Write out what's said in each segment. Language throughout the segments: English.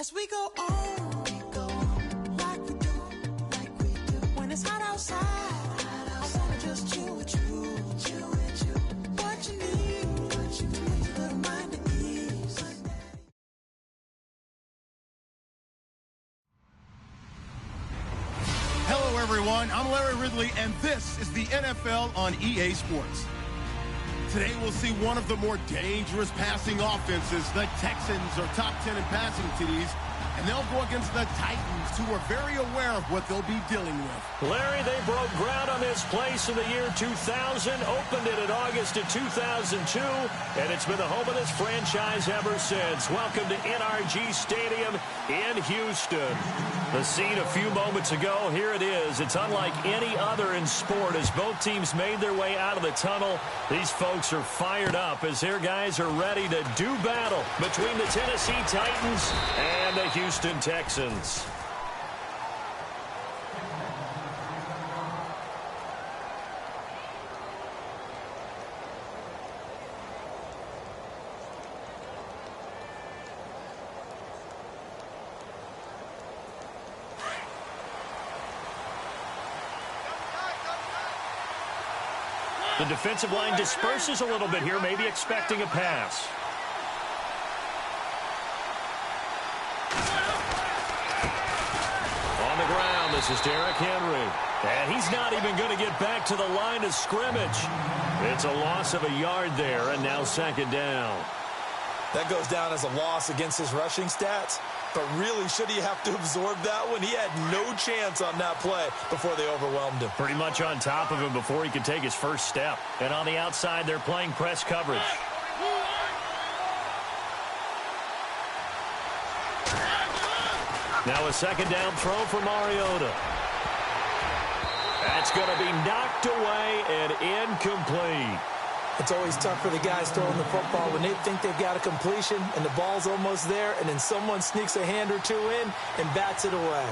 As we go on, like we do. When it's hot outside, I wanna just chill with you. What you need, to put your little mind at ease. Hello, everyone. I'm Larry Ridley, and this is the NFL on EA Sports. Today, we'll see one of the more dangerous passing offenses. The Texans are top 10 in passing TDs, and they'll go against the Titans, who are very aware of what they'll be dealing with. Larry, they broke ground on this place in the year 2000, opened it in August of 2002, and it's been the home of this franchise ever since. Welcome to NRG Stadium in Houston. The scene a few moments ago, here it is. It's unlike any other in sport as both teams made their way out of the tunnel. These folks are fired up as their guys are ready to do battle between the Tennessee Titans and the Houston Texans. The defensive line disperses a little bit here, maybe expecting a pass. On the ground, this is Derrick Henry. And he's not even going to get back to the line of scrimmage. It's a loss of a yard there, and now second down. That goes down as a loss against his rushing stats. But really, should he have to absorb that one? He had no chance on that play before they overwhelmed him. Pretty much on top of him before he could take his first step. And on the outside, they're playing press coverage. Now a second down throw for Mariota. That's going to be knocked away and incomplete. It's always tough for the guys throwing the football when they think they've got a completion and the ball's almost there, and then someone sneaks a hand or two in and bats it away.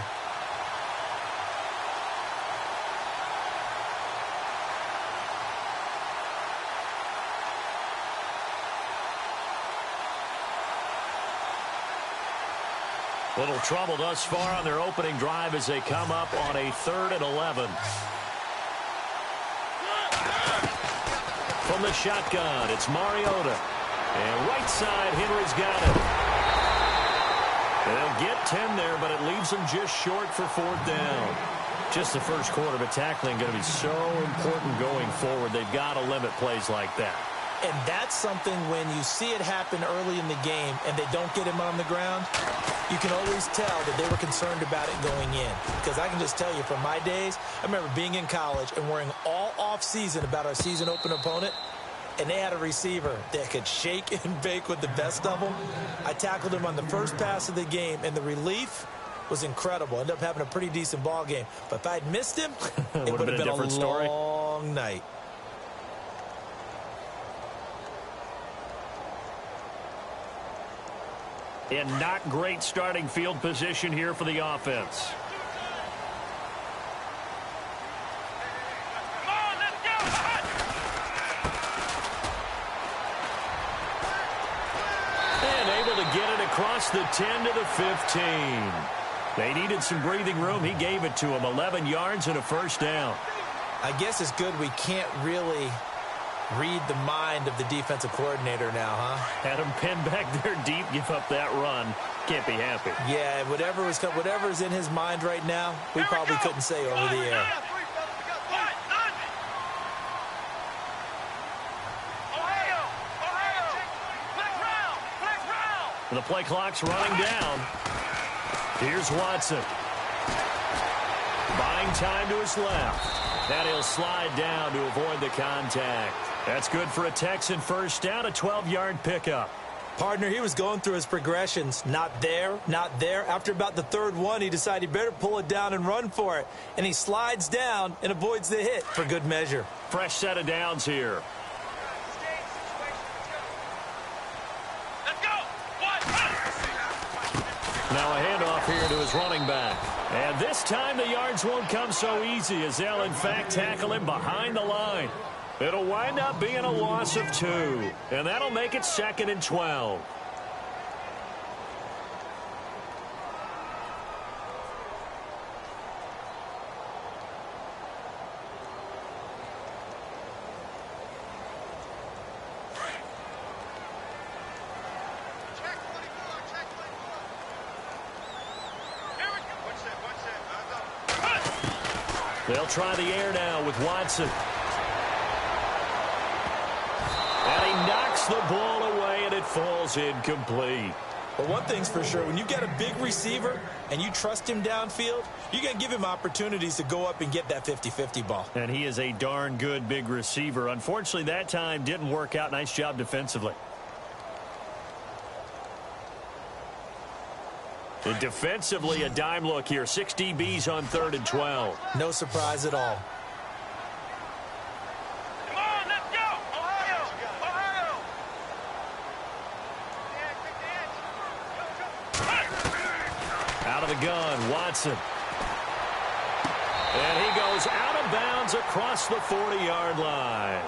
Little trouble thus far on their opening drive as they come up on a 3rd and 11. From the shotgun, it's Mariota. And right side, Henry's got it. They'll get 10 there, but it leaves them just short for 4th down. Just the first quarter, but tackling going to be so important going forward. They've got to limit plays like that. And that's something when you see it happen early in the game and they don't get him on the ground, you can always tell that they were concerned about it going in. Because I can just tell you from my days, I remember being in college and worrying all off-season about our season open opponent, and they had a receiver that could shake and bake with the best of them. I tackled him on the first pass of the game, and the relief was incredible. Ended up having a pretty decent ball game. But if I'd missed him, it would have been a different story. Long night. And not great starting field position here for the offense. Come on, let's go! And able to get it across the 10 to the 15. They needed some breathing room. He gave it to them. 11 yards and a first down. I guess it's good we can't really read the mind of the defensive coordinator now, huh? Had him pinned back there deep, give up that run. Can't be happy. Yeah, whatever's in his mind right now, we probably couldn't say over the air. The play clock's running down. Here's Watson. Buying time to his left. And he'll slide down to avoid the contact. That's good for a Texan first down, a 12-yard pickup. Partner, he was going through his progressions. Not there, not there. After about the 3rd one, he decided he better pull it down and run for it. And he slides down and avoids the hit for good measure. Fresh set of downs here. Now a handoff here to his running back. And this time the yards won't come so easy as they'll in fact tackle him behind the line. It'll wind up being a loss of 2. And that'll make it 2nd and 12. They'll try the air now with Watson. And he knocks the ball away, and it falls incomplete. But one thing's for sure, when you've got a big receiver and you trust him downfield, you're going to give him opportunities to go up and get that 50-50 ball. And he is a darn good big receiver. Unfortunately, that time didn't work out. Nice job defensively. And defensively, a dime look here. 6 DBs on 3rd and 12. No surprise at all. Out of the gun, Watson. And he goes out of bounds across the 40-yard line.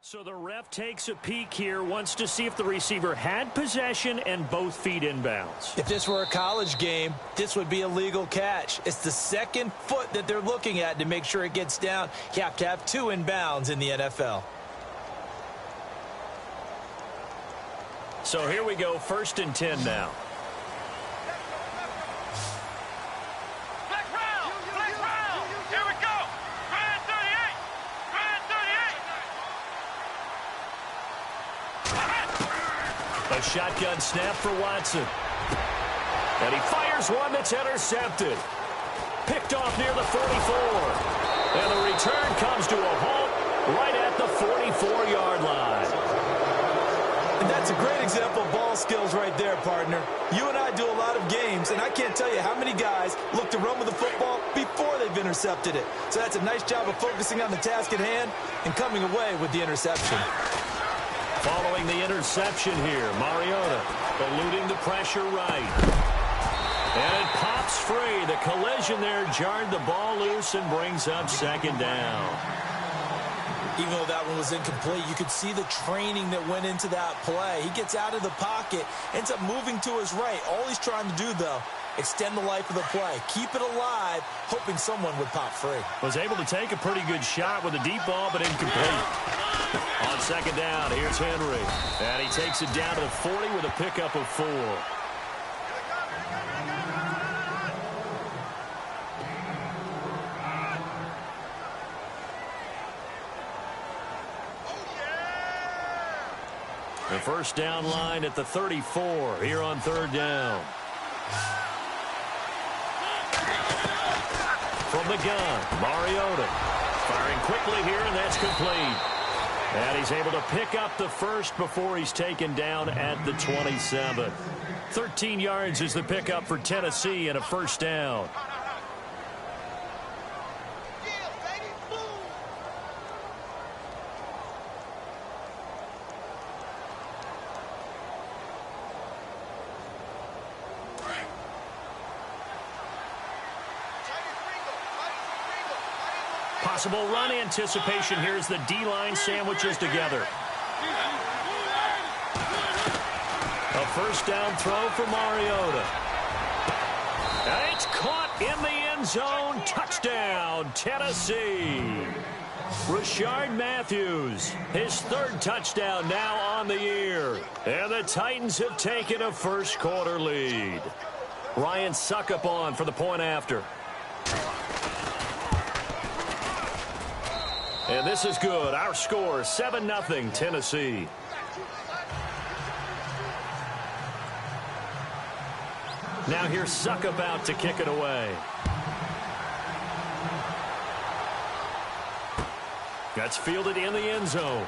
So the ref takes a peek here, wants to see if the receiver had possession and both feet inbounds. If this were a college game, this would be a legal catch. It's the second foot that they're looking at to make sure it gets down. You have to have 2 inbounds in the NFL. So here we go, 1st and 10 now. A shotgun snap for Watson. And he fires one that's intercepted. Picked off near the 44. And the return comes to a halt right at the 44-yard line. And that's a great example of ball skills right there, partner. You and I do a lot of games, and I can't tell you how many guys look to run with the football before they've intercepted it. So that's a nice job of focusing on the task at hand and coming away with the interception. Following the interception here, Mariota eluding the pressure right. And it pops free. The collision there jarred the ball loose and brings up 2nd down. Even though that one was incomplete, you could see the training that went into that play. He gets out of the pocket, ends up moving to his right. All he's trying to do, though, extend the life of the play. Keep it alive, hoping someone would pop free. Was able to take a pretty good shot with a deep ball, but incomplete. On 2nd down, here's Henry. And he takes it down to the 40 with a pickup of 4. The 1st down line at the 34 here on 3rd down. From the gun, Mariota firing quickly here, and that's complete. And he's able to pick up the 1st before he's taken down at the 27. 13 yards is the pickup for Tennessee and a 1st down. Possible run anticipation here as the D-line sandwiches together. A 1st down throw for Mariota. And it's caught in the end zone. Touchdown, Tennessee. Rashard Matthews, his 3rd touchdown now on the year. And the Titans have taken a 1st quarter lead. Ryan Suckup on for the point after. And this is good. Our score, 7-0 Tennessee. Now here's Suckup out to kick it away. That's fielded in the end zone.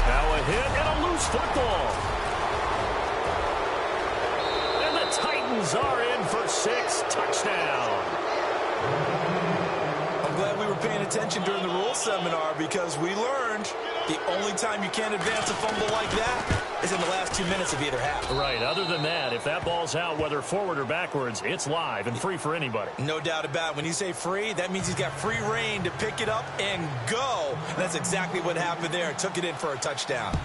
Now a hit and a loose football. And the Titans are in for 6. Touchdown. I'm glad we were paying attention during the rules seminar because we learned the only time you can't advance a fumble like that is in the last 2 minutes of either half. Right. Other than that, if that ball's out, whether forward or backwards, it's live and free for anybody. No doubt about it. When you say free, that means he's got free reign to pick it up and go. And that's exactly what happened there. Took it in for a touchdown.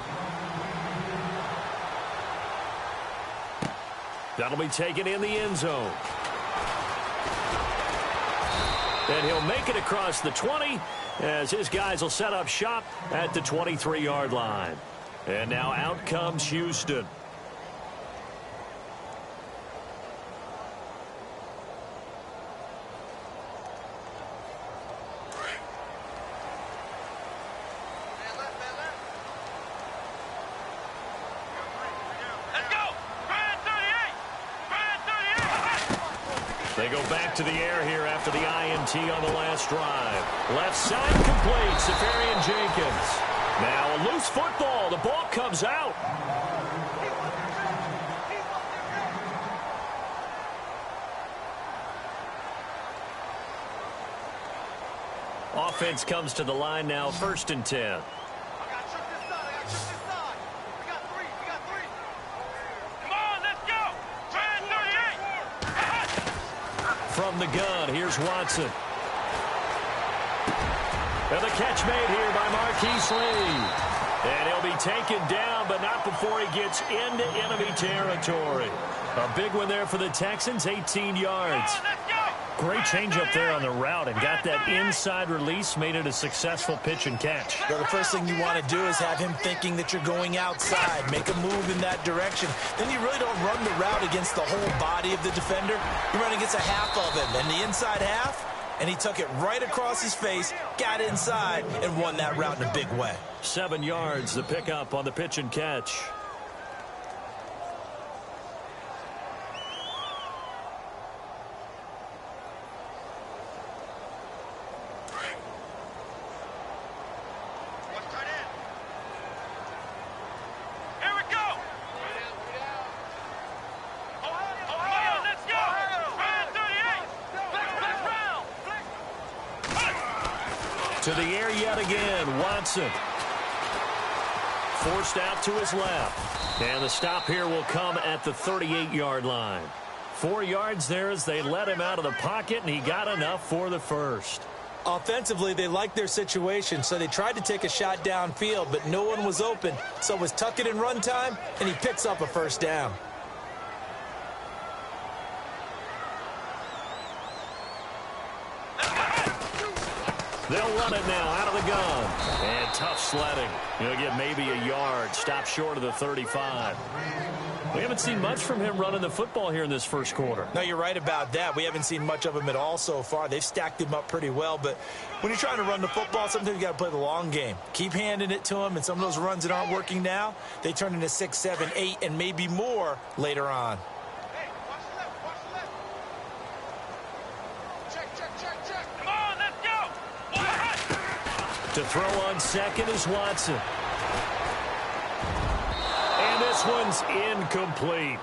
That'll be taken in the end zone. And he'll make it across the 20 as his guys will set up shop at the 23-yard line. And now out comes Houston. They go back to the air here after the INT on the last drive. Left side complete. Safarian Jenkins. Now a loose football. The ball comes out. Offense comes to the line now, 1st and 10. From the gun, here's Watson. And the catch made here by Marquise Lee. And he'll be taken down, but not before he gets into enemy territory. A big one there for the Texans, 18 yards. Great change up there on the route and got that inside release, made it a successful pitch and catch. Well, the first thing you want to do is have him thinking that you're going outside, make a move in that direction. Then you really don't run the route against the whole body of the defender. You run against a half of him, and the inside half, and he took it right across his face, got inside, and won that route in a big way. 7 yards, the pickup on the pitch and catch. To the air yet again, Watson. Forced out to his left. And the stop here will come at the 38-yard line. 4 yards there as they let him out of the pocket, and he got enough for the first. Offensively, they liked their situation, so they tried to take a shot downfield, but no one was open. So it was tuck it in run time, and he picks up a first down. They'll run it now out of the gun. And tough sledding. He'll get maybe a yard. Stop short of the 35. We haven't seen much from him running the football here in this first quarter. No, you're right about that. We haven't seen much of him at all so far. They've stacked him up pretty well. But when you're trying to run the football, sometimes you got to play the long game. Keep handing it to him. And some of those runs that aren't working now, they turn into 6, 7, 8, and maybe more later on. To throw on second is Watson. And this one's incomplete.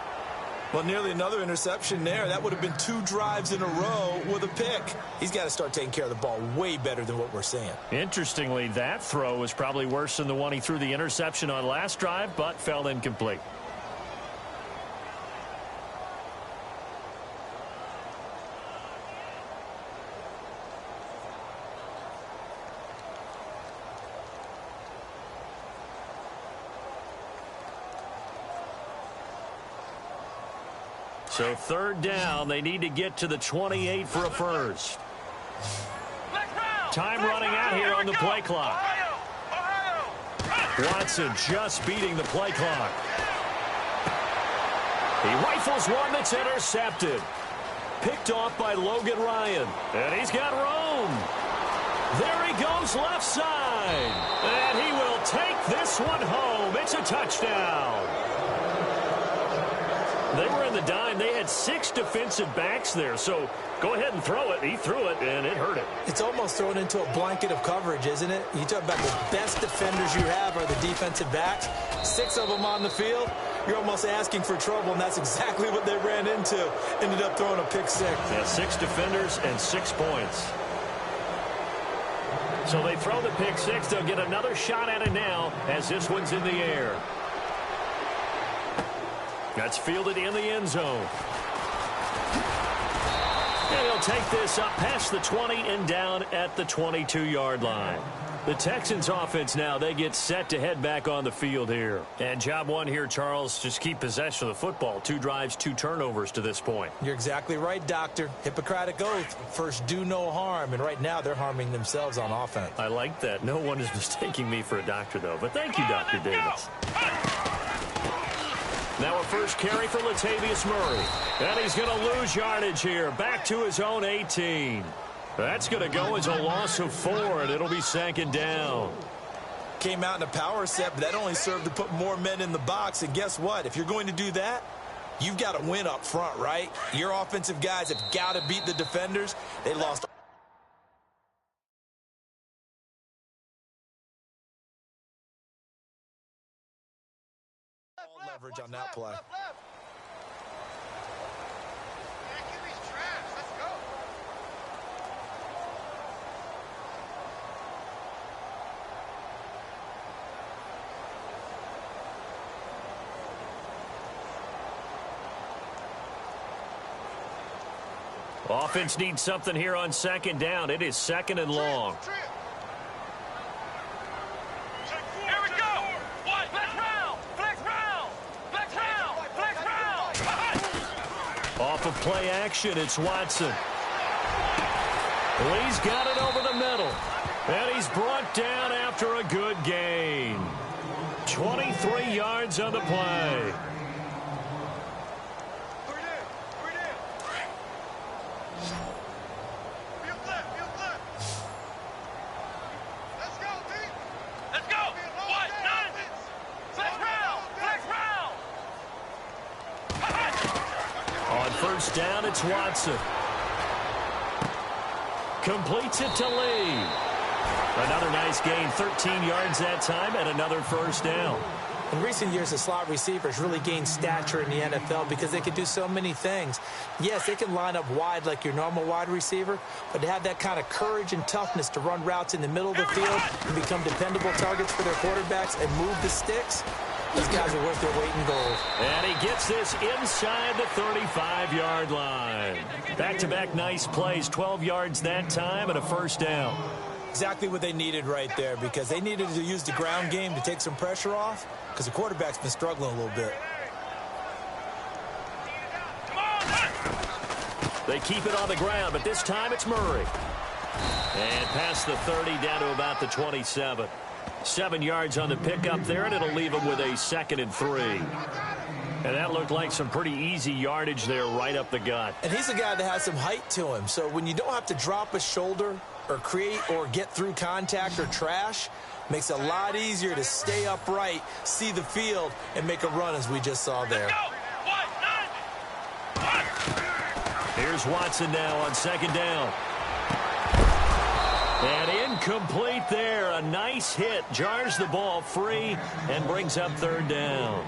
Well, nearly another interception there. That would have been 2 drives in a row with a pick. He's got to start taking care of the ball way better than what we're seeing. Interestingly, that throw was probably worse than the one he threw the interception on last drive, but fell incomplete. So 3rd down, they need to get to the 28 for a first. Time running out here on the play clock. Watson just beating the play clock. He rifles one that's intercepted. Picked off by Logan Ryan. And he's got room. There he goes left side. And he will take this one home. It's a touchdown. They were in the dime. They had 6 defensive backs there. So go ahead and throw it. He threw it, and it hurt him. It's almost thrown into a blanket of coverage, isn't it? You talk about the best defenders you have are the defensive backs. 6 of them on the field. You're almost asking for trouble, and that's exactly what they ran into. Ended up throwing a pick 6. Yeah, 6 defenders and 6 points. So they throw the pick 6. They'll get another shot at it now as this one's in the air. That's fielded in the end zone. And he'll take this up past the 20 and down at the 22-yard line. The Texans offense now, they get set to head back on the field here. And job one here, Charles, just keep possession of the football. 2 drives, 2 turnovers to this point. You're exactly right, Doctor. Hippocratic oath. First, do no harm. And right now, they're harming themselves on offense. I like that. No one is mistaking me for a doctor, though. But thank you, Dr. Davis. Now a first carry for Latavius Murray. And he's going to lose yardage here. Back to his own 18. That's going to go as a loss of 4, and it'll be 2nd down. Came out in a power set, but that only served to put more men in the box. And guess what? If you're going to do that, You've got to win up front, right? Your offensive guys have got to beat the defenders. They lost all leverage on that play. Offense needs something here on second down. It is second and long. Here we go. What? Flex round. Flex round. Flex round. Flex round. Off of play action, it's Watson. Lee's got it over the middle. And he's brought down after a good gain. 23 yards on the play. First down, it's Watson. Completes it to Lee. Another nice gain, 13 yards that time, and another first down. In recent years, the slot receivers really gained stature in the NFL because they can do so many things. Yes, they can line up wide like your normal wide receiver, but to have that kind of courage and toughness to run routes in the middle of the field and become dependable targets for their quarterbacks and move the sticks, these guys are worth their weight in gold. And he gets this inside the 35-yard line. Back-to-back nice plays, 12 yards that time and a first down. Exactly what they needed right there, because they needed to use the ground game to take some pressure off, because the quarterback's been struggling a little bit. They keep it on the ground, but this time it's Murray. And past the 30 down to about the 27. 7 yards on the pickup there, and it'll leave him with a 2nd and 3. And that looked like some pretty easy yardage there right up the gut. And he's a guy that has some height to him, so when you don't have to drop a shoulder or create or get through contact or trash, makes it a lot easier to stay upright, see the field, and make a run as we just saw there. Here's Watson now on second down. And incomplete there. A nice hit. Jars the ball free and brings up third down.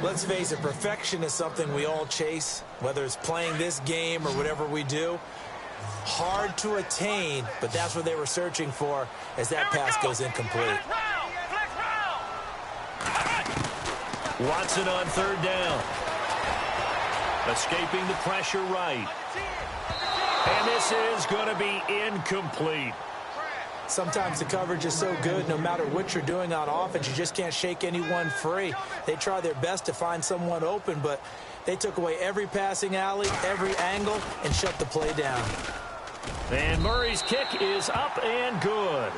Let's face it, perfection is something we all chase, whether it's playing this game or whatever we do. Hard to attain, but that's what they were searching for as that pass goes incomplete. Watson on third down. Escaping the pressure right. And this is going to be incomplete. Sometimes the coverage is so good, no matter what you're doing on offense, you just can't shake anyone free. They try their best to find someone open, but they took away every passing alley, every angle, and shut the play down. And Murray's kick is up and good.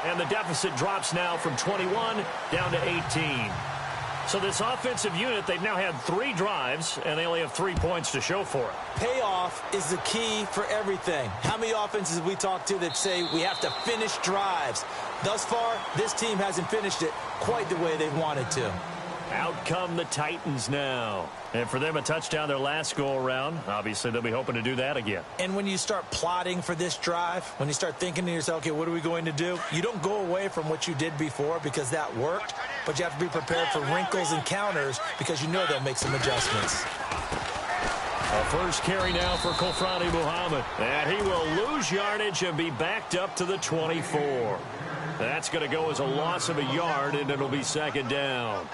And the deficit drops now from 21 down to 18. So this offensive unit, they've now had 3 drives, and they only have 3 points to show for it. Payoff is the key for everything. How many offenses have we talked to that say we have to finish drives? Thus far, this team hasn't finished it quite the way they wanted to. Out come the Titans now. And for them, a touchdown their last go-around. Obviously, they'll be hoping to do that again. And when you start plotting for this drive, when you start thinking to yourself, okay, what are we going to do? You don't go away from what you did before because that worked, but you have to be prepared for wrinkles and counters because you know they'll make some adjustments. A first carry now for Kofrani Muhammad. And he will lose yardage and be backed up to the 24. That's going to go as a loss of a yard, and it'll be second down.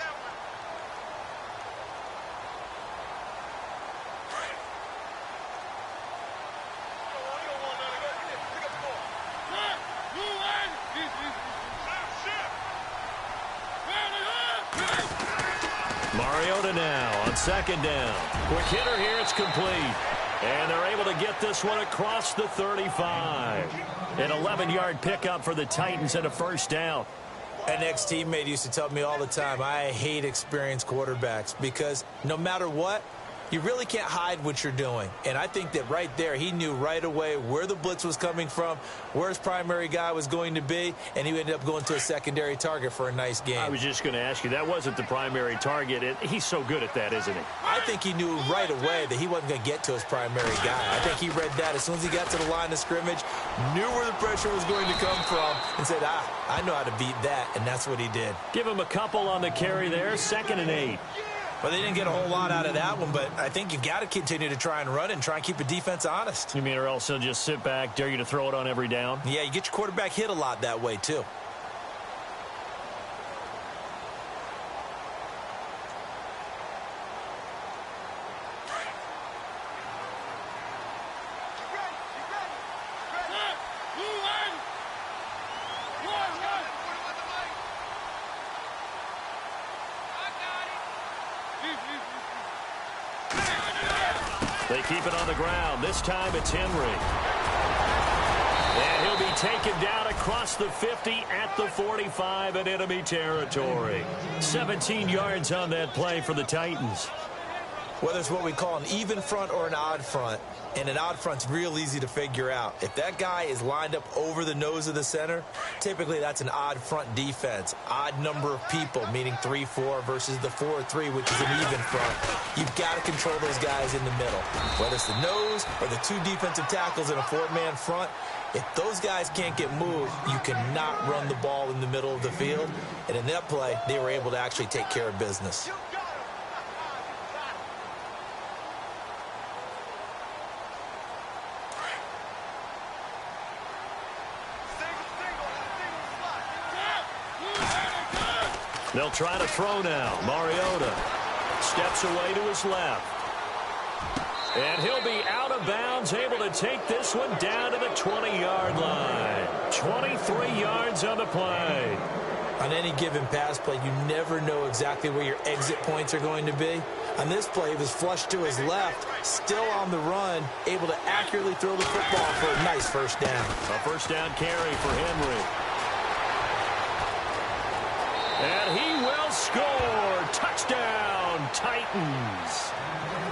Mariota now on second down. Quick hitter here, it's complete. And they're able to get this one across the 35. An 11-yard pickup for the Titans and a first down. An ex-teammate used to tell me all the time, I hate experienced quarterbacks because no matter what, You really can't hide what you're doing. And I think that right there, he knew right away where the blitz was coming from, where his primary guy was going to be, and he ended up going to a secondary target for a nice game. I was just going to ask you, that wasn't the primary target. He's so good at that, isn't he? I think he knew right away that he wasn't going to get to his primary guy. I think he read that as soon as he got to the line of scrimmage, knew where the pressure was going to come from, and said, I know how to beat that, and that's what he did. Give him a couple on the carry there, 2nd and 8. Well, they didn't get a whole lot out of that one, but I think you've got to continue to try and run and try and keep the defense honest. You mean or else he'll just sit back, dare you to throw it on every down? Yeah, you get your quarterback hit a lot that way, too. They keep it on the ground. This time it's Henry. And he'll be taken down across the 50 at the 45 in enemy territory. 17 yards on that play for the Titans. Whether it's what we call an even front or an odd front, and an odd front's real easy to figure out. If that guy is lined up over the nose of the center, typically that's an odd front defense. Odd number of people, meaning 3-4 versus the 4-3, which is an even front. You've got to control those guys in the middle. Whether it's the nose or the 2 defensive tackles in a 4-man front, if those guys can't get moved, you cannot run the ball in the middle of the field. And in that play, they were able to actually take care of business. They'll try to throw now. Mariota steps away to his left. And he'll be out of bounds, able to take this one down to the 20-yard line. 23 yards on the play. On any given pass play, you never know exactly where your exit points are going to be. On this play, he was flushed to his left, still on the run, able to accurately throw the football for a nice first down. A first down carry for Henry. And he will score. Touchdown, Titans.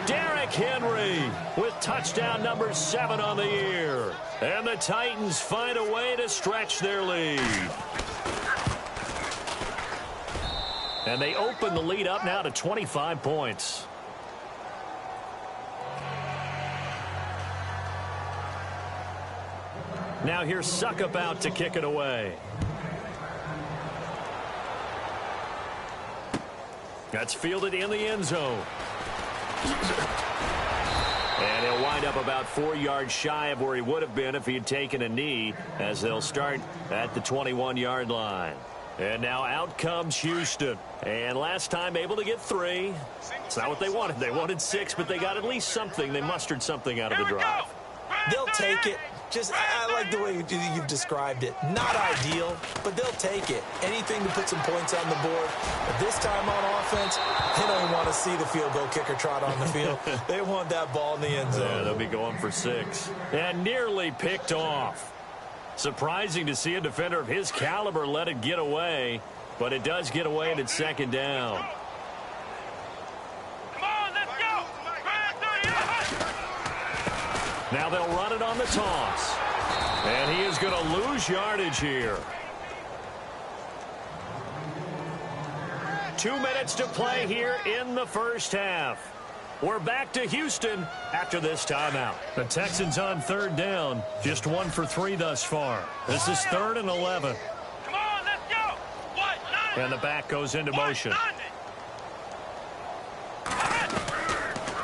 Derrick Henry with touchdown number 7 on the year. And the Titans find a way to stretch their lead. And they open the lead up now to 25 points. Now here's Suckup out to kick it away. That's fielded in the end zone. And he'll wind up about 4 yards shy of where he would have been if he had taken a knee, as they'll start at the 21-yard line. And now out comes Houston. And last time able to get 3. It's not what they wanted. They wanted 6, but they got at least something. They mustered something out of the drive. They'll take it. I like the way you've described it. Not ideal, but they'll take it. Anything to put some points on the board. But this time on offense, they don't want to see the field goal kicker trot on the field. They want that ball in the end zone. Yeah, they'll be going for 6. And nearly picked off. Surprising to see a defender of his caliber let it get away, but it does get away and it's 2nd down. Now they'll run it on the toss. And he is going to lose yardage here. 2 minutes to play here in the first half. We're back to Houston after this timeout. The Texans on 3rd down. Just 1 for 3 thus far. This is 3rd and 11. Come on, let's go. And the back goes into motion.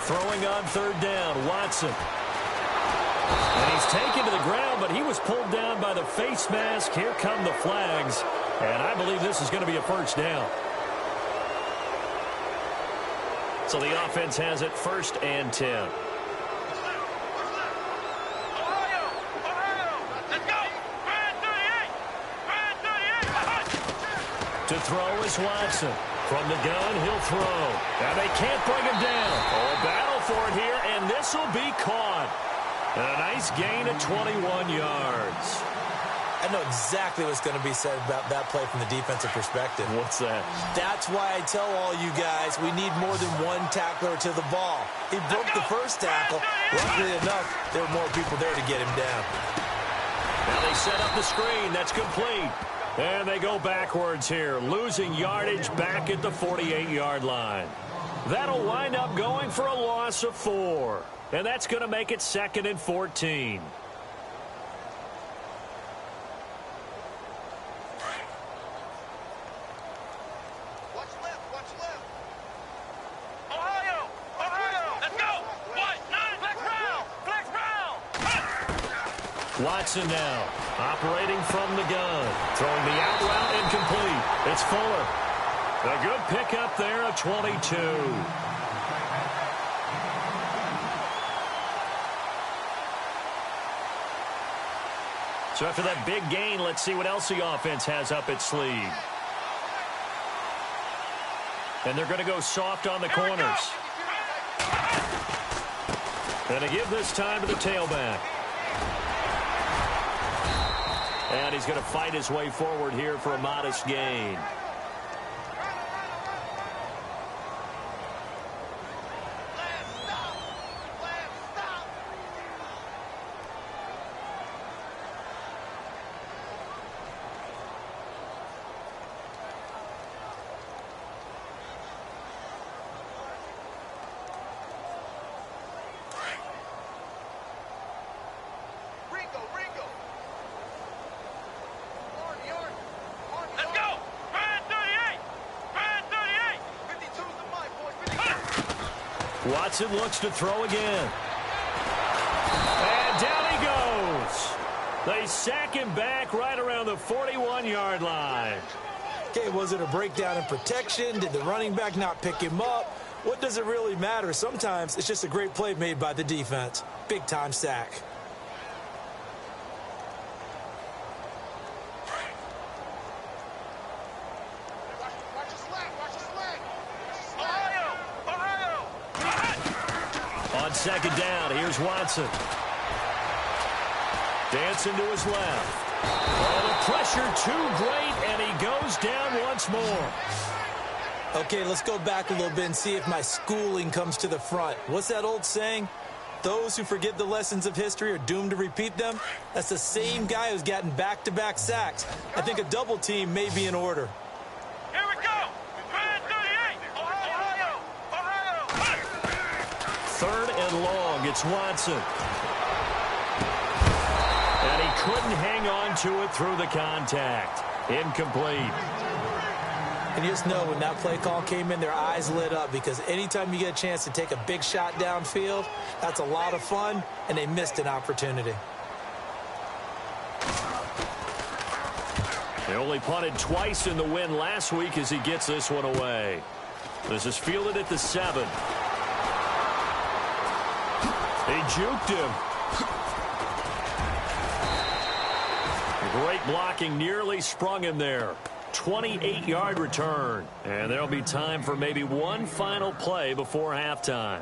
Throwing on 3rd down, Watson. And he's taken to the ground, but he was pulled down by the face mask. Here come the flags. And I believe this is going to be a first down. So the offense has it 1st and 10. Ohio, let's go. Red 38. To throw is Watson. From the gun, he'll throw. And they can't bring him down. Oh, battle for it here, and this will be caught. And a nice gain of 21 yards. I know exactly what's going to be said about that play from the defensive perspective. What's that? That's why I tell all you guys we need more than one tackler to the ball. He broke the first tackle. Luckily enough, there were more people there to get him down. Now they set up the screen. That's complete. And they go backwards here, losing yardage back at the 48-yard line. That'll wind up going for a loss of 4. And that's going to make it 2nd and 14. Watson now, operating from the gun. Throwing the out route incomplete. It's Fuller. A good pickup there of 22. So after that big gain, let's see what else the offense has up its sleeve. And they're going to go soft on the corners. And to give this time to the tailback. And he's going to fight his way forward here for a modest gain. Watson looks to throw again. And down he goes. They sack him back right around the 41-yard line. Okay, was it a breakdown in protection? Did the running back not pick him up? What does it really matter? Sometimes it's just a great play made by the defense. Big-time sack. Second down, here's Watson. Dancing to his left. Oh, the pressure too great, and he goes down once more. Okay, let's go back a little bit and see if my schooling comes to the front. What's that old saying? Those who forget the lessons of history are doomed to repeat them. That's the same guy who's gotten back-to-back sacks. I think a double team may be in order. Here we go. 38. Ohio. Third and long, it's Watson. And he couldn't hang on to it through the contact. Incomplete. And you just know when that play call came in, their eyes lit up, because anytime you get a chance to take a big shot downfield, that's a lot of fun, and they missed an opportunity. They only punted twice in the win last week as he gets this one away. This is fielded at the 7. He juked him. Great blocking, nearly sprung him there. 28-yard return. And there'll be time for maybe one final play before halftime.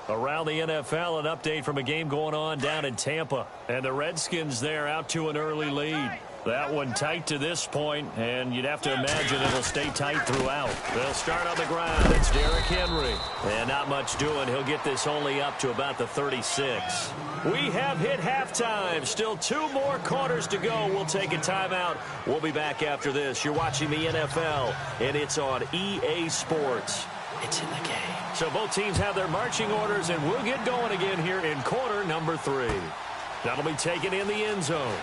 Around the NFL, an update from a game going on down in Tampa. And the Redskins there out to an early lead. That one tight to this point, and you'd have to imagine it'll stay tight throughout. They'll start on the ground. It's Derrick Henry. And not much doing. He'll get this only up to about the 36. We have hit halftime. Still 2 more quarters to go. We'll take a timeout. We'll be back after this. You're watching the NFL, and it's on EA Sports. It's in the game. So both teams have their marching orders, and we'll get going again here in quarter number 3. That'll be taken in the end zone.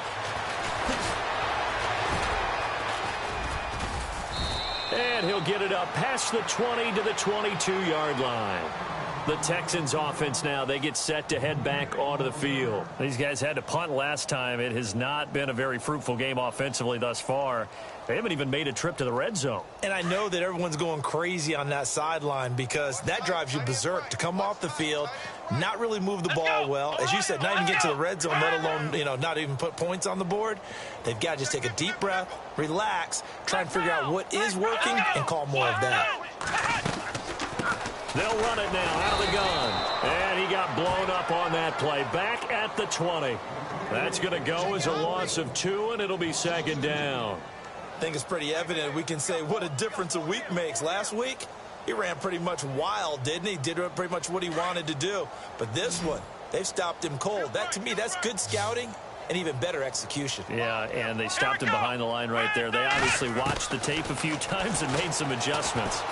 And he'll get it up past the 20 to the 22-yard line. The Texans offense now, they get set to head back onto the field. These guys had to punt last time. It has not been a very fruitful game offensively thus far. They haven't even made a trip to the red zone. And I know that everyone's going crazy on that sideline because that drives you berserk to come off the field, not really move the ball well. As you said, not even get to the red zone, let alone, not even put points on the board. They've got to just take a deep breath, relax, try and figure out what is working and call more of that. They'll run it now out of the gun. And he got blown up up on that play. Back at the 20. That's going to go as a loss of 2, and it'll be second down. I think it's pretty evident we can say what a difference a week makes. Last week, he ran pretty much wild, didn't he? Did pretty much what he wanted to do. But this one, they've stopped him cold. That, to me, that's good scouting and even better execution. Yeah, and they stopped him behind the line right there. They obviously watched the tape a few times and made some adjustments.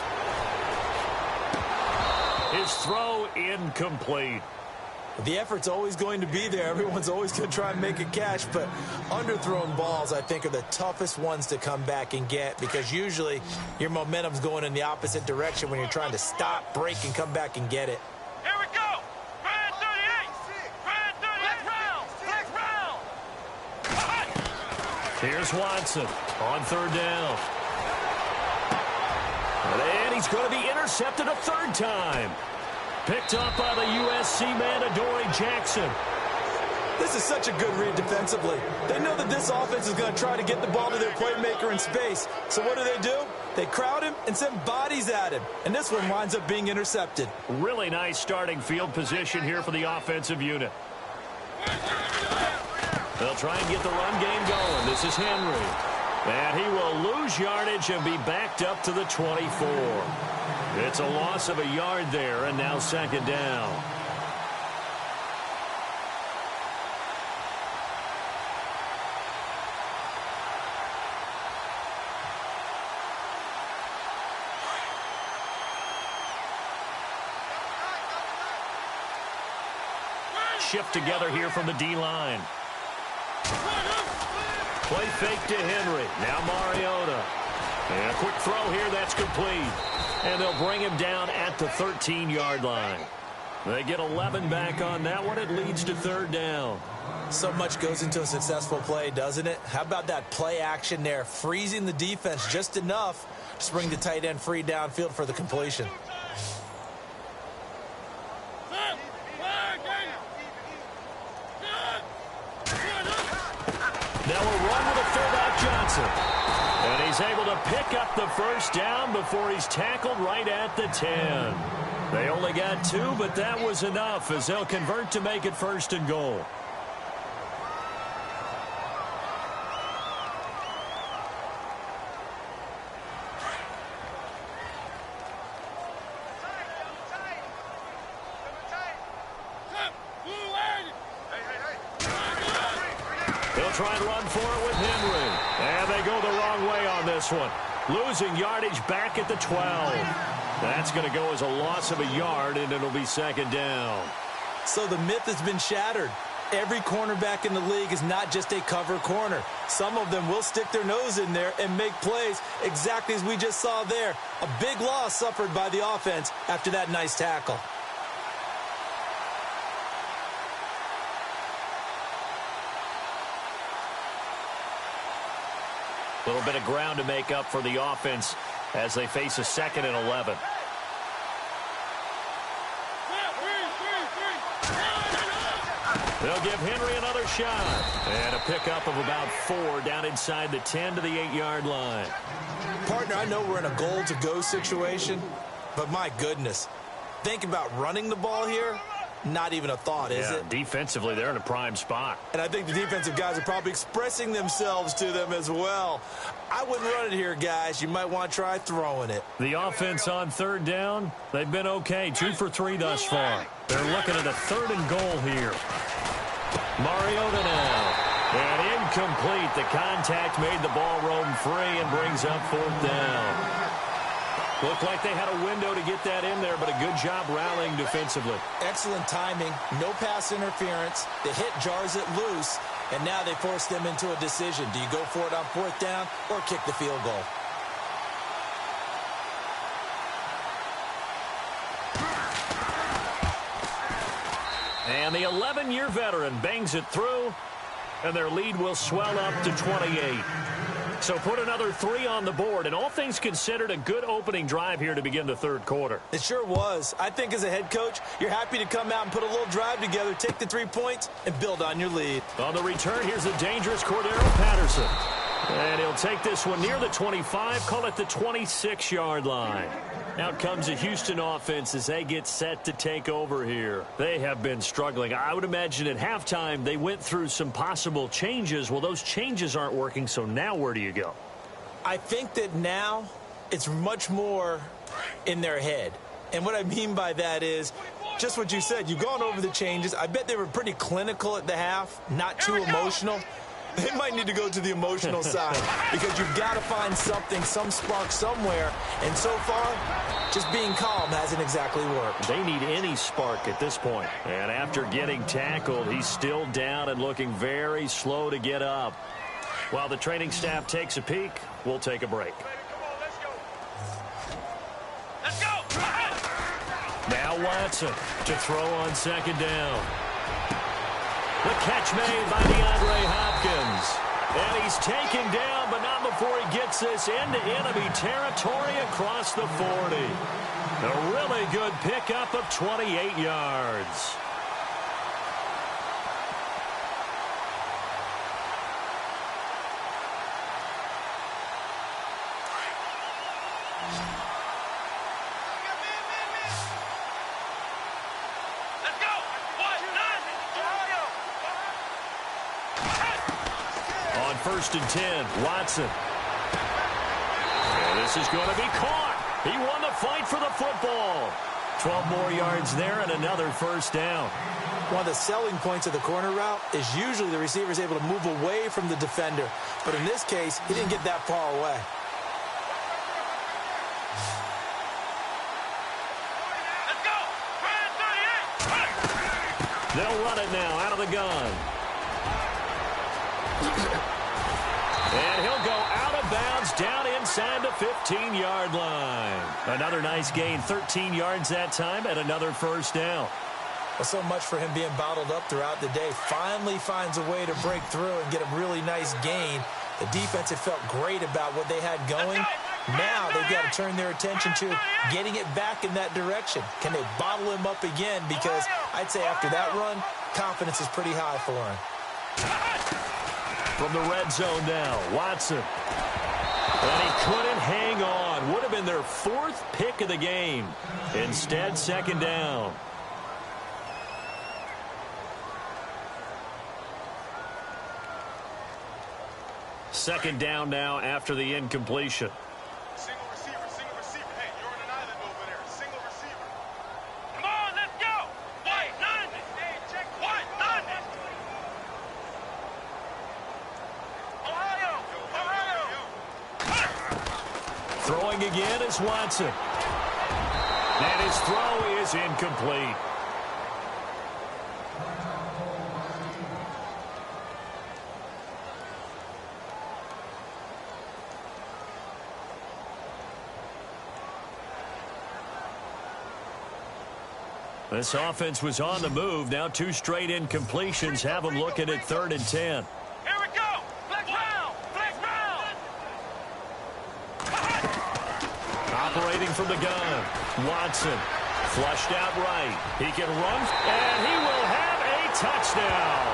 His throw incomplete. The effort's always going to be there. Everyone's always going to try and make a catch, but underthrown balls, I think, are the toughest ones to come back and get because usually your momentum's going in the opposite direction when you're trying to stop, break, and come back and get it. Here we go. Ryan 38. Ryan 38. Flex round. Here's Watson on third down. And he's going to be intercepted a third time. Picked up by the USC man, Adoree Jackson. This is such a good read defensively. They know that this offense is going to try to get the ball to their playmaker in space. So what do? They crowd him and send bodies at him. And this one winds up being intercepted. Really nice starting field position here for the offensive unit. They'll try and get the run game going. This is Henry. And he will lose yardage and be backed up to the 24. It's a loss of a yard there, and now second down. Shift together here from the D-line. Play fake to Henry. Now Mariota. And a quick throw here. That's complete. And they'll bring him down at the 13-yard line. They get 11 back on that one. It leads to third down. So much goes into a successful play, doesn't it? How about that play action there? Freezing the defense just enough to bring the tight end free downfield for the completion. Now we'll run with a fullback Johnson. And he's able to pick up the first down before he's tackled right at the 10. They only got 2, but that was enough as they'll convert to make it first and goal. They'll try and run for it with Henry. And they go the wrong way on this one. Losing yardage back at the 12. That's going to go as a loss of a yard, and it'll be second down. So the myth has been shattered. Every cornerback in the league is not just a cover corner. Some of them will stick their nose in there and make plays exactly as we just saw there. A big loss suffered by the offense after that nice tackle. A little bit of ground to make up for the offense as they face a 2nd and 11. They'll give Henry another shot. And a pickup of about 4 down inside the 10 to the 8-yard line. Partner, I know we're in a goal-to-go situation, but my goodness, think about running the ball here. Not even a thought, is it? Defensively, they're in a prime spot. And I think the defensive guys are probably expressing themselves to them as well. I wouldn't run it here, guys. You might want to try throwing it. The offense on third down, they've been okay. 2 for 3 thus far. They're looking at a 3rd and goal here. Mariota now. And incomplete. The contact made the ball roam free and brings up 4th down. Looked like they had a window to get that in there, but a good job rallying defensively. Excellent timing, no pass interference. The hit jars it loose, and now they force them into a decision. Do you go for it on 4th down or kick the field goal? And the 11-year veteran bangs it through, and their lead will swell up to 28. So put another 3 on the board, and all things considered, a good opening drive here to begin the 3rd quarter. It sure was. I think as a head coach, you're happy to come out and put a little drive together, take the 3 points, and build on your lead. On the return, here's a dangerous Cordero Patterson. And he'll take this one near the 25, call it the 26-yard line. Out comes the Houston offense as they get set to take over here. They have been struggling. I would imagine at halftime they went through some possible changes. Well, those changes aren't working, so now where do you go? I think that now it's much more in their head. And what I mean by that is just what you said. You've gone over the changes. I bet they were pretty clinical at the half, not too emotional. They might need to go to the emotional side because you've got to find something, some spark somewhere. And so far, just being calm hasn't exactly worked. They need any spark at this point. And after getting tackled, he's still down and looking very slow to get up. While the training staff takes a peek, we'll take a break. Let's go. Now Watson to throw on second down. The catch made by DeAndre Hopkins. And he's taken down, but not before he gets this into enemy territory across the 40. A really good pickup of 28 yards. First and 10, Watson. And this is going to be caught. He won the fight for the football. 12 more yards there and another first down. One of the selling points of the corner route is usually the receiver is able to move away from the defender. But in this case, he didn't get that far away. Let's go. They'll run it now out of the gun. And he'll go out of bounds down inside the 15-yard line. Another nice gain, 13 yards that time, and another first down. Well, so much for him being bottled up throughout the day. Finally finds a way to break through and get a really nice gain. The defense had felt great about what they had going. Now they've got to turn their attention to getting it back in that direction. Can they bottle him up again? Because I'd say after that run, confidence is pretty high for him. From the red zone now, Watson. And he couldn't hang on. Would have been their fourth pick of the game. Instead, second down. Second down now after the incompletion. Single receiver. Hey, you're on an island over there. Single receiver. Come on, let's go. White, none. Hey, check. White, none. Ohio. Throwing again is Watson. And his throw is incomplete. This offense was on the move. Now two straight incompletions have them looking at 3rd and 10. Here we go. Flex round. Operating from the gun. Watson flushed out right. He can run, and he will have a touchdown.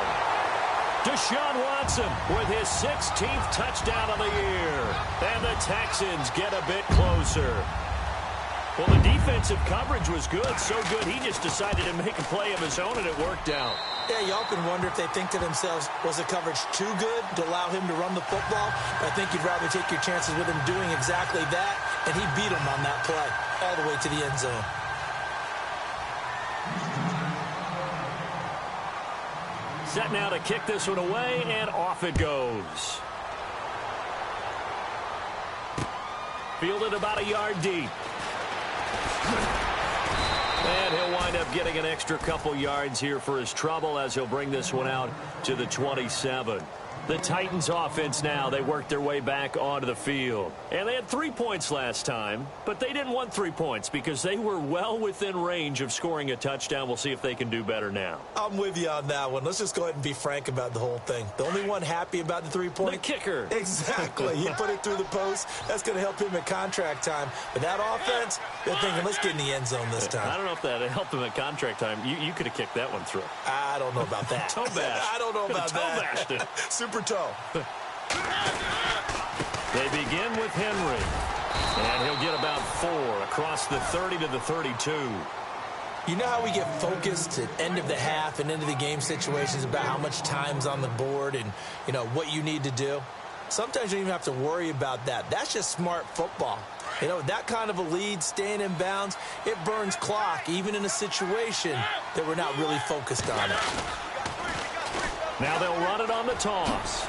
Deshaun Watson with his 16th touchdown of the year. And the Texans get a bit closer. Well, the defensive coverage was good, so good he just decided to make a play of his own, and it worked out. Yeah, you often wonder if they think to themselves, was the coverage too good to allow him to run the football? I think you'd rather take your chances with him doing exactly that, and he beat him on that play all the way to the end zone. Set now to kick this one away, and off it goes. Fielded about a yard deep. And he'll wind up getting an extra couple yards here for his trouble as he'll bring this one out to the 27. The Titans offense now, they worked their way back onto the field. And they had 3 points last time, but they didn't want 3 points because they were well within range of scoring a touchdown. We'll see if they can do better now. I'm with you on that one. Let's just go ahead and be frank about the whole thing. The only one happy about the 3-point? The kicker. Exactly. He put it through the post. That's going to help him at contract time. But that offense, they're thinking, let's get in the end zone this time. I don't know if that helped him at contract time. You could have kicked that one through. I don't know about that. Toe bash. I don't know about that. Toe bashed it. Super toe. They begin with Henry. And he'll get about 4 across the 30 to the 32. You know how we get focused at end of the half and end of the game situations about how much time's on the board and, you know, what you need to do? Sometimes you don't even have to worry about that. That's just smart football. You know, that kind of a lead, staying in bounds, it burns clock, even in a situation that we're not really focused on it. Now they'll run it on the toss.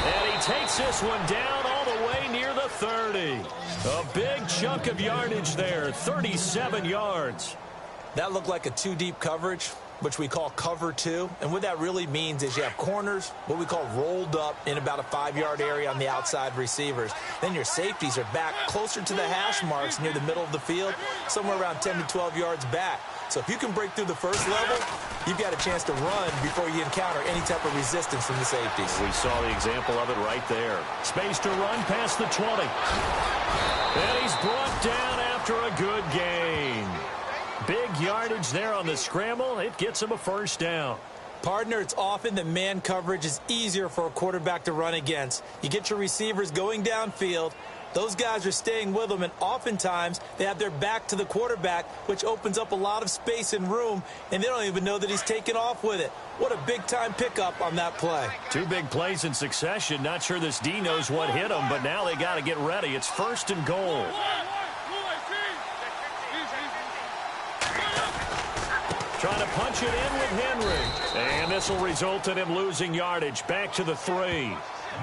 And he takes this one down all the way near the 30. A big chunk of yardage there, 37 yards. That looked like a two-deep coverage, which we call cover 2. And what that really means is you have corners, what we call rolled up in about a 5-yard area on the outside receivers. Then your safeties are back closer to the hash marks near the middle of the field, somewhere around 10 to 12 yards back. So if you can break through the first level, you've got a chance to run before you encounter any type of resistance from the safeties. We saw the example of it right there. Space to run past the 20. And he's brought down after a good gain. Big yardage there on the scramble. It gets him a first down. Partner, it's often that man coverage is easier for a quarterback to run against. You get your receivers going downfield. Those guys are staying with them, and oftentimes they have their back to the quarterback, which opens up a lot of space and room, and they don't even know that he's taken off with it. What a big-time pickup on that play. 2 big plays in succession. Not sure this D knows what hit him, but now they got to get ready. It's 1st and goal. Trying to punch it in with Henry. And this will result in him losing yardage back to the 3.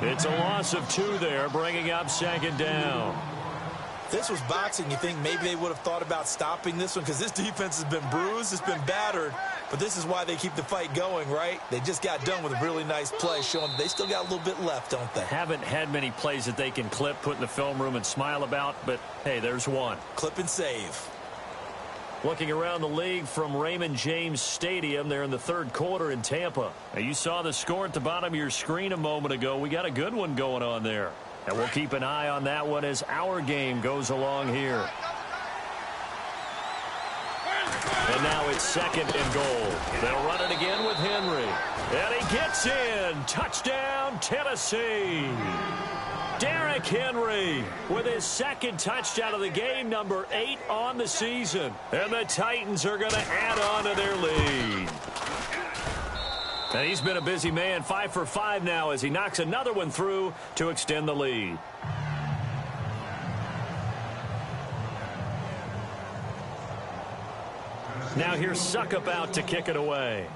It's a loss of 2 there, bringing up 2nd down. This was boxing. You think maybe they would have thought about stopping this one because this defense has been bruised, it's been battered, but this is why they keep the fight going, right? They just got done with a really nice play, showing they still got a little bit left, don't they? Haven't had many plays that they can clip, put in the film room, and smile about, but hey, there's one. Clip and save. Looking around the league from Raymond James Stadium, they're in the 3rd quarter in Tampa. Now, you saw the score at the bottom of your screen a moment ago. We got a good one going on there. And we'll keep an eye on that one as our game goes along here. And now it's 2nd and goal. They'll run it again with Henry. And he gets in. Touchdown, Tennessee. Derrick Henry with his 2nd touchdown of the game, number 8 on the season. And the Titans are going to add on to their lead. And he's been a busy man, 5 for 5 now as he knocks another one through to extend the lead. Now here's Suckup out to kick it away.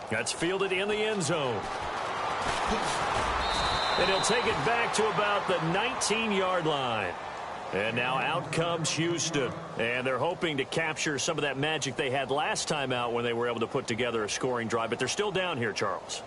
That's fielded in the end zone. And he'll take it back to about the 19-yard line. And now out comes Houston. And they're hoping to capture some of that magic they had last time out when they were able to put together a scoring drive. But they're still down here, Charles.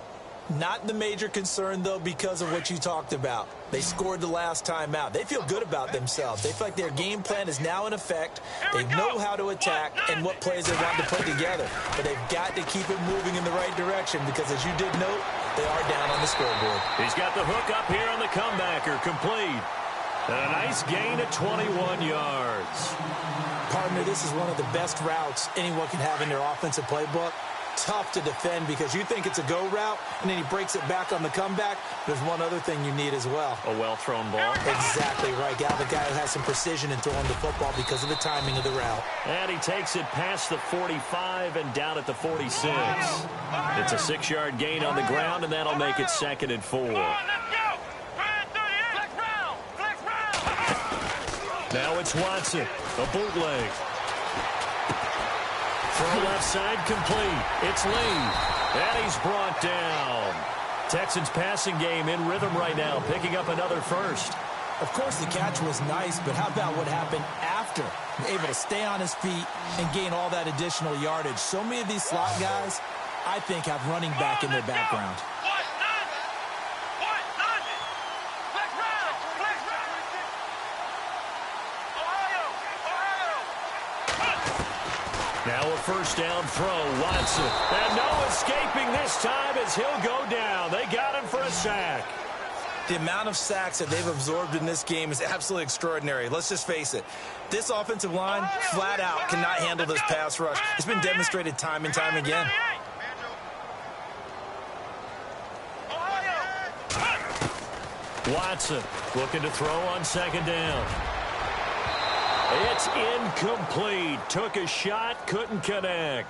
Not the major concern, though, because of what you talked about. They scored the last time out. They feel good about themselves. They feel like their game plan is now in effect. They know how to attack and what plays they want to put together. But they've got to keep it moving in the right direction because, as you did note, they are down on the scoreboard. He's got the hook up here on the comebacker, complete. And a nice gain of 21 yards. Partner, this is one of the best routes anyone can have in their offensive playbook. Tough to defend because you think it's a go route, and then he breaks it back on the comeback. There's one other thing you need as well. A well-thrown ball. Exactly right. Got the guy who has some precision in throwing the football because of the timing of the route. And he takes it past the 45 and down at the 46. It's a 6-yard gain on the ground, and that'll make it 2nd and 4. Now it's Watson, a bootleg. Throw left side complete. It's Lee. And he's brought down. Texans passing game in rhythm right now, picking up another first. Of course, the catch was nice, but how about what happened after? Able to stay on his feet and gain all that additional yardage. So many of these slot guys, I think, have running back in their background. Now a first down throw, Watson. And no escaping this time as he'll go down. They got him for a sack. The amount of sacks that they've absorbed in this game is absolutely extraordinary. Let's just face it. This offensive line, flat out, cannot handle this pass rush. It's been demonstrated time and time again. Watson looking to throw on second down. It's incomplete. Took a shot, couldn't connect.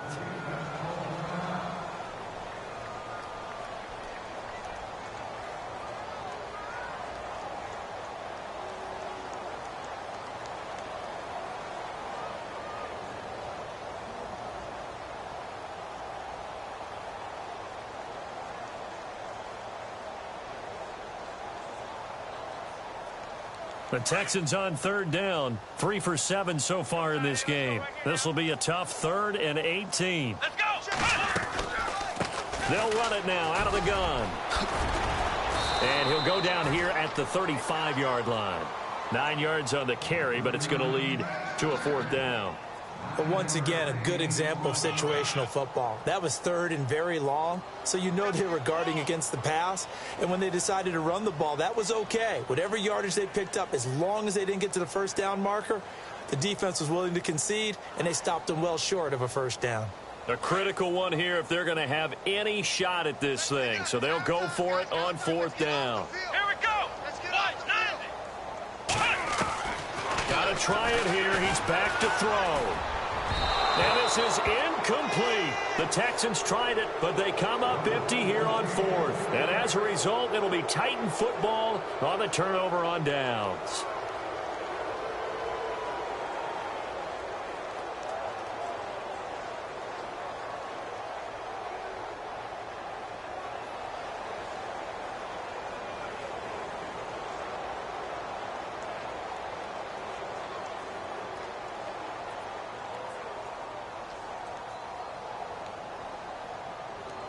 The Texans on third down, 3 for 7 so far in this game. This will be a tough 3rd and 18. Let's go! They'll run it now out of the gun. And he'll go down here at the 35-yard line. 9 yards on the carry, but it's going to lead to a 4th down. But once again, a good example of situational football. That was 3rd and very long, so you know they were guarding against the pass. And when they decided to run the ball, that was okay. Whatever yardage they picked up, as long as they didn't get to the first down marker, the defense was willing to concede, and they stopped them well short of a first down. A critical one here if they're going to have any shot at this thing. So they'll go for it on 4th down. Here we go! Watch, 90! Got to try it here. He's back to throw. And this is incomplete. The Texans tried it, but they come up empty here on 4th. And as a result, it'll be Titan football on the turnover on downs.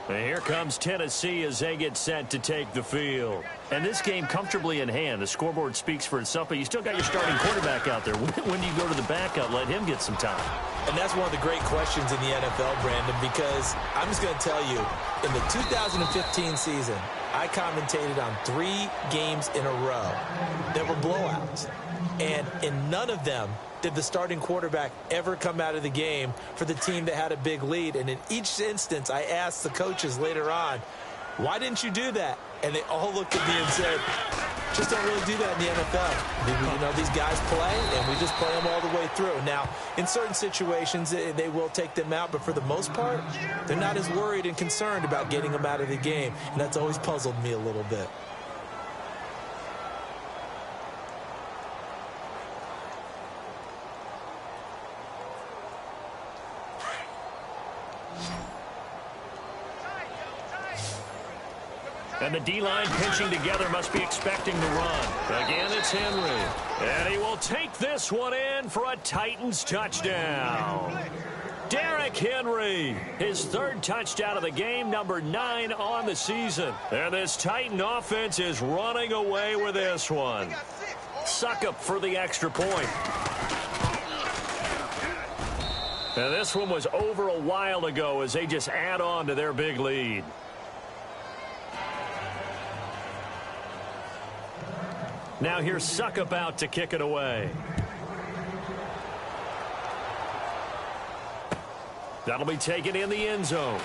And here comes Tennessee as they get set to take the field. And this game comfortably in hand. The scoreboard speaks for itself, but you still got your starting quarterback out there. When do you go to the backup, let him get some time? And that's one of the great questions in the NFL, Brandon, because I'm just going to tell you, in the 2015 season, I commentated on 3 games in a row that were blowouts. And in none of them did the starting quarterback ever come out of the game for the team that had a big lead. And in each instance, I asked the coaches later on, why didn't you do that? And they all looked at me and said, just don't really do that in the NFL. You know, these guys play, and we just play them all the way through. Now, in certain situations, they will take them out, but for the most part, they're not as worried and concerned about getting them out of the game. And that's always puzzled me a little bit. And the D-line pinching together must be expecting the run. Again, it's Henry. And he will take this one in for a Titans touchdown. Derrick Henry, his 3rd touchdown of the game, number 9 on the season. And this Titan offense is running away with this one. Suckup for the extra point. And this one was over a while ago as they just add on to their big lead. Now here's Suckup out to kick it away. That'll be taken in the end zone.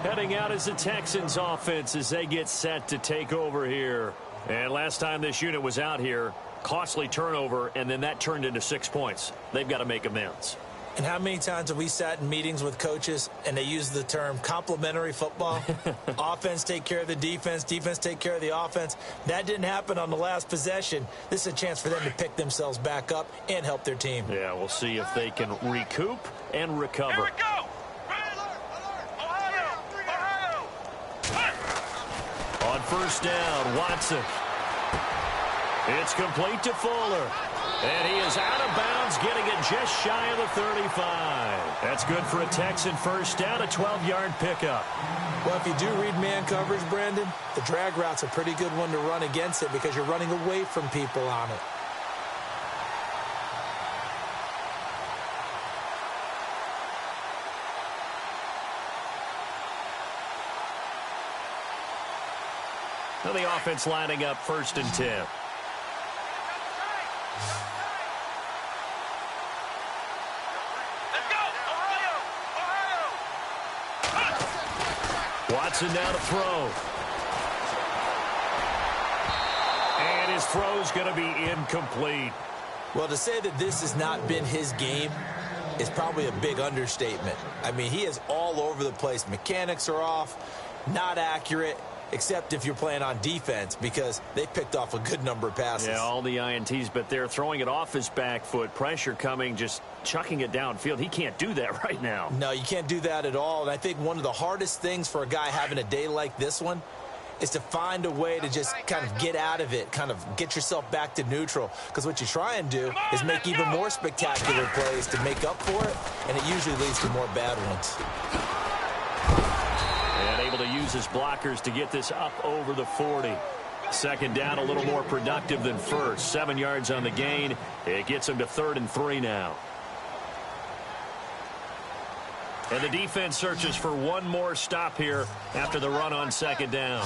Heading out is the Texans offense as they get set to take over here. And last time this unit was out here, costly turnover, and then that turned into 6 points. They've got to make amends. And how many times have we sat in meetings with coaches and they use the term complementary football? Offense take care of the defense, defense take care of the offense. That didn't happen on the last possession. This is a chance for them to pick themselves back up and help their team. Yeah, we'll see if they can recoup and recover. Here we go! Ohio! On 1st down, Watson. It's complete to Fuller. And he is out of bounds, getting it just shy of the 35. That's good for a Texan 1st down, a 12-yard pickup. Well, if you do read man coverage, Brandon, the drag route's a pretty good one to run against it because you're running away from people on it. And the offense lining up 1st and 10. Watson now to throw. And his throw's going to be incomplete. Well, to say that this has not been his game is probably a big understatement. I mean, he is all over the place. Mechanics are off, not accurate, except if you're playing on defense, because they picked off a good number of passes. Yeah, all the INTs, but they're throwing it off his back foot. Pressure coming, just chucking it downfield. He can't do that right now. No, you can't do that at all. And I think one of the hardest things for a guy having a day like this one is to find a way to just kind of get out of it, kind of get yourself back to neutral. Because what you try and do is make even more spectacular plays to make up for it, and it usually leads to more bad ones. And able to use his blockers to get this up over the 40. 2nd down, a little more productive than first. 7 yards on the gain. It gets him to 3rd and 3 now. And the defense searches for one more stop here after the run on 2nd down.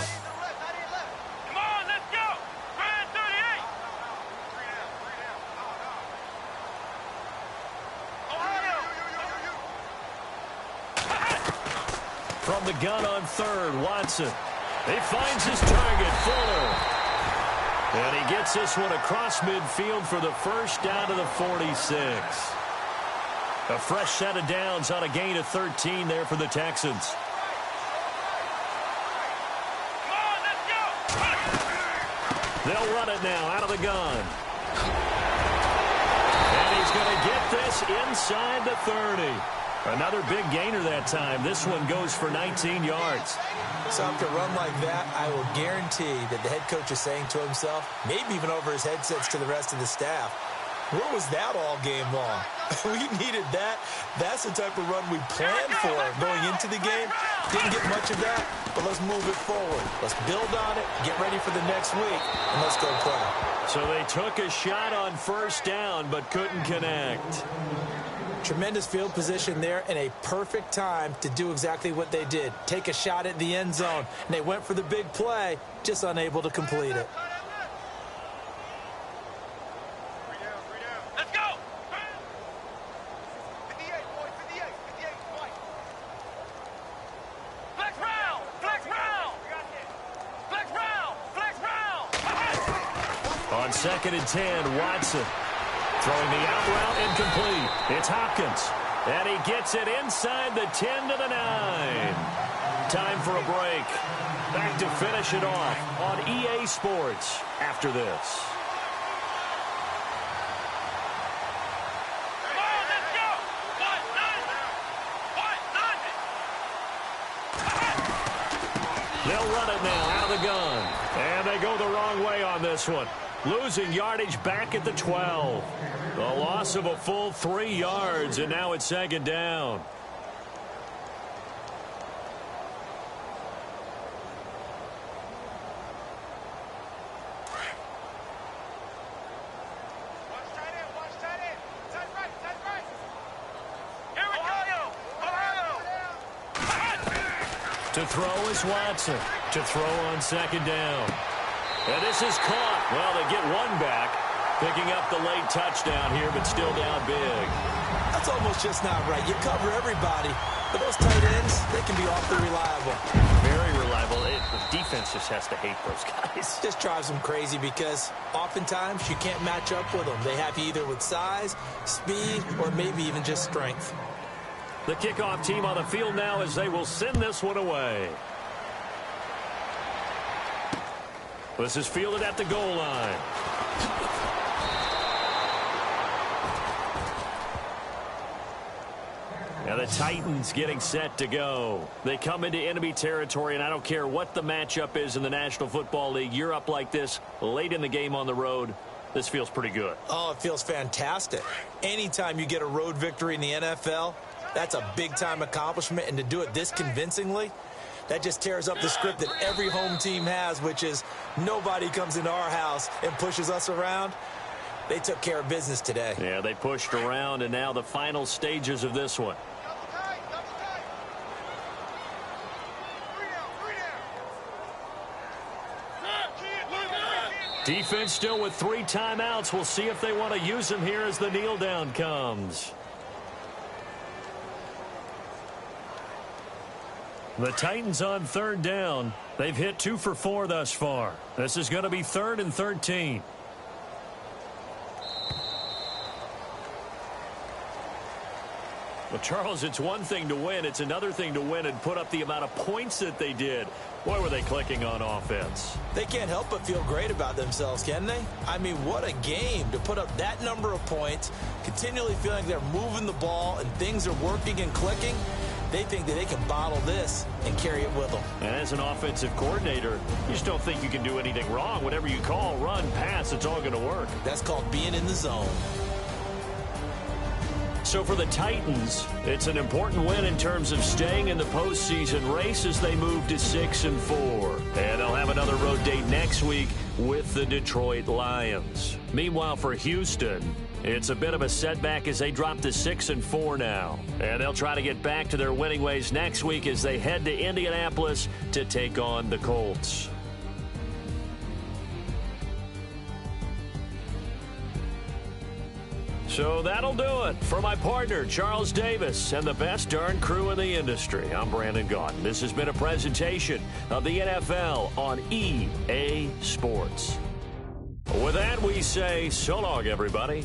Come on, let's go. Brand 38. From the gun on 3rd, Watson. He finds his target, Fuller. And he gets this one across midfield for the 1st down to the 46. A fresh set of downs on a gain of 13 there for the Texans. Come on, let's go. They'll run it now out of the gun. And he's going to get this inside the 30. Another big gainer that time. This one goes for 19 yards. So after a run like that, I will guarantee that the head coach is saying to himself, maybe even over his headsets to the rest of the staff, where was that all game long? We needed that. That's the type of run we planned for going into the game. Didn't get much of that, but let's move it forward. Let's build on it, get ready for the next week, and let's go play. So they took a shot on 1st down, but couldn't connect. Tremendous field position there and a perfect time to do exactly what they did. Take a shot at the end zone, and they went for the big play, just unable to complete it. Let's go. 58, boys, 58, 58, fight. Flex round, flex round. Flex round, flex round. On 2nd and 10, Watson. Throwing the out route incomplete. It's Hopkins. And he gets it inside the 10 to the 9. Time for a break. Back to finish it off on EA Sports after this. Come on, let's go. What, 90? They'll run it now out of the gun. And they go the wrong way on this one. Losing yardage back at the 12. The loss of a full 3 yards, and now it's 2nd down. Watch tight end. Tight right. Here we go. Ohio. To throw is Watson. To throw on 2nd down. And this is caught. Well, they get one back. Picking up the late touchdown here, but still down big. That's almost just not right. You cover everybody, but those tight ends, they can be awfully reliable. Very reliable. The defense just has to hate those guys. Just drives them crazy because oftentimes you can't match up with them. They have you either with size, speed, or maybe even just strength. The kickoff team on the field now as they will send this one away. This is fielded at the goal line. Now the Titans getting set to go. They come into enemy territory, and I don't care what the matchup is in the National Football League. You're up like this late in the game on the road. This feels pretty good. Oh, it feels fantastic. Anytime you get a road victory in the NFL, that's a big-time accomplishment, and to do it this convincingly, that just tears up the script that every home team has, which is nobody comes into our house and pushes us around. They took care of business today. Yeah, they pushed around, and now the final stages of this one. Three down. Defense still with 3 timeouts. We'll see if they want to use them here as the kneel down comes. The Titans on 3rd down. They've hit 2 for 4 thus far. This is going to be 3rd and 13. Well, Charles, it's one thing to win. It's another thing to win and put up the amount of points that they did. Boy, were they clicking on offense. They can't help but feel great about themselves, can they? I mean, what a game to put up that number of points, continually feeling they're moving the ball and things are working and clicking. They think that they can bottle this and carry it with them. And as an offensive coordinator, you just don't think you can do anything wrong. Whatever you call, run, pass, it's all going to work. That's called being in the zone. So for the Titans, it's an important win in terms of staying in the postseason race as they move to 6-4. And they'll have another road date next week with the Detroit Lions. Meanwhile, for Houston, it's a bit of a setback as they drop to 6-4 now. And they'll try to get back to their winning ways next week as they head to Indianapolis to take on the Colts. So that'll do it. For my partner, Charles Davis, and the best darn crew in the industry, I'm Brandon Gaudin. This has been a presentation of the NFL on EA Sports. With that, we say so long, everybody.